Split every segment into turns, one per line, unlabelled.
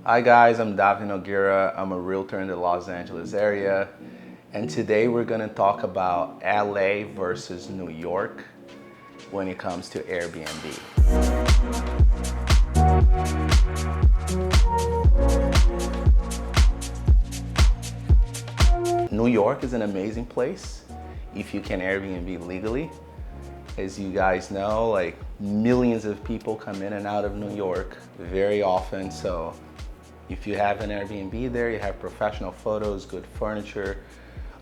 Hi guys, I'm David Noguera. I'm a realtor in the Los Angeles area. And today we're gonna talk about LA versus New York when it comes to Airbnb. New York is an amazing place if you can Airbnb legally. As you guys know, like millions of people come in and out of New York very often. So if you have an Airbnb there, you have professional photos, good furniture,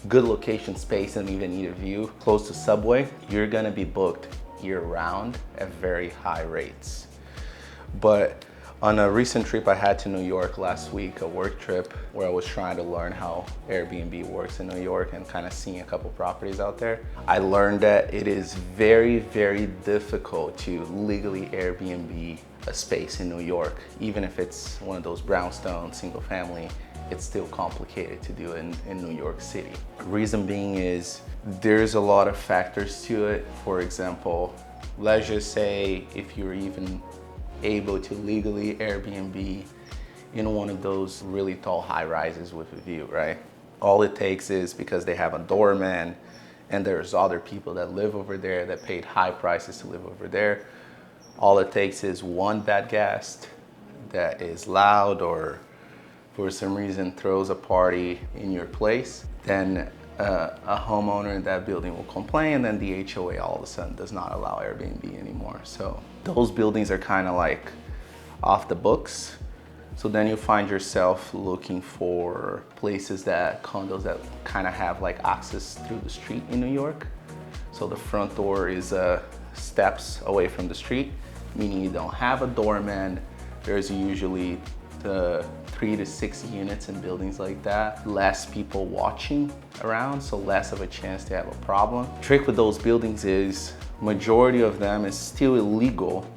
good location space, and even need a view close to subway, you're gonna be booked year round at very high rates. But on a recent trip I had to New York last week, a work trip where I was trying to learn how Airbnb works in New York and kind of seeing a couple properties out there, I learned that it is very, very difficult to legally Airbnb a space in New York. Even if it's one of those brownstone single family, it's still complicated to do in New York City. Reason being is there's a lot of factors to it. For example, let's just say if you're even able to legally Airbnb in one of those really tall high rises with a view, right? All it takes is because they have a doorman and there's other people that live over there that paid high prices to live over there. All it takes is one bad guest that is loud or for some reason throws a party in your place, then a homeowner in that building will complain, and then the HOA all of a sudden does not allow Airbnb anymore. So those buildings are kind of like off the books. So then you find yourself looking for places condos that kind of have like access through the street in New York. So the front door is steps away from the street, meaning you don't have a doorman. There's usually the 3 to 6 units in buildings like that, less people watching around, so less of a chance to have a problem. Trick with those buildings is majority of them is still illegal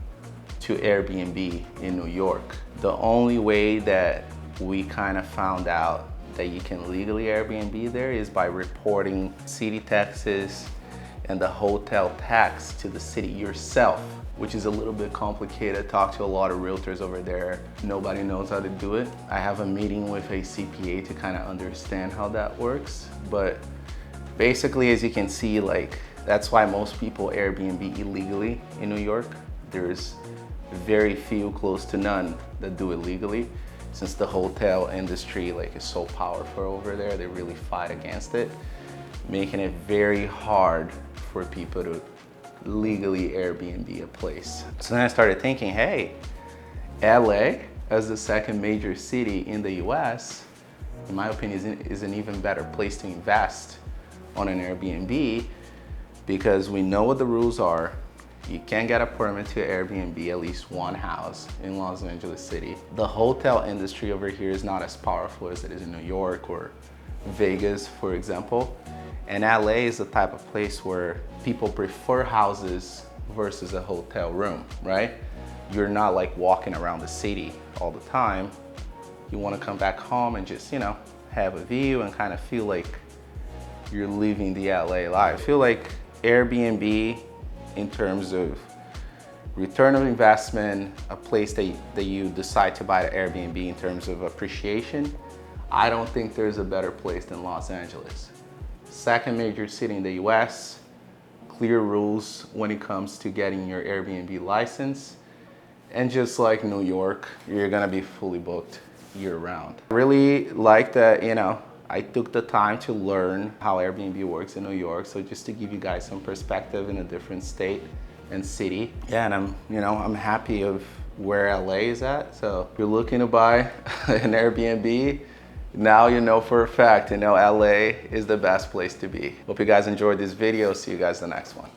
to Airbnb in New York. The only way that we kind of found out that you can legally Airbnb there is by reporting city taxes and the hotel tax to the city yourself, which is a little bit complicated. Talk to a lot of realtors over there. Nobody knows how to do it. I have a meeting with a CPA to kind of understand how that works. But basically, as you can see, like that's why most people Airbnb illegally in New York. There's very few, close to none, that do it legally. Since the hotel industry is so powerful over there, they really fight against it, making it very hard for people to legally Airbnb a place. So then I started thinking, hey, LA as the second major city in the US, in my opinion, is an even better place to invest on an Airbnb because we know what the rules are. You can get a permit to Airbnb at least one house in Los Angeles City. The hotel industry over here is not as powerful as it is in New York or Vegas, for example. And LA is the type of place where people prefer houses versus a hotel room, right? You're not like walking around the city all the time. You want to come back home and just, have a view and kind of feel like you're living the LA life. I feel like Airbnb, in terms of return of investment, a place that you decide to buy the Airbnb in terms of appreciation, I don't think there's a better place than Los Angeles. Second major city in the US, clear rules when it comes to getting your Airbnb license. And just like New York, you're gonna be fully booked year round. I really like that, I took the time to learn how Airbnb works in New York. So just to give you guys some perspective in a different state and city. Yeah, and I'm happy of where LA is at. So if you're looking to buy an Airbnb, now you know for a fact, LA is the best place to be. Hope you guys enjoyed this video. See you guys in the next one.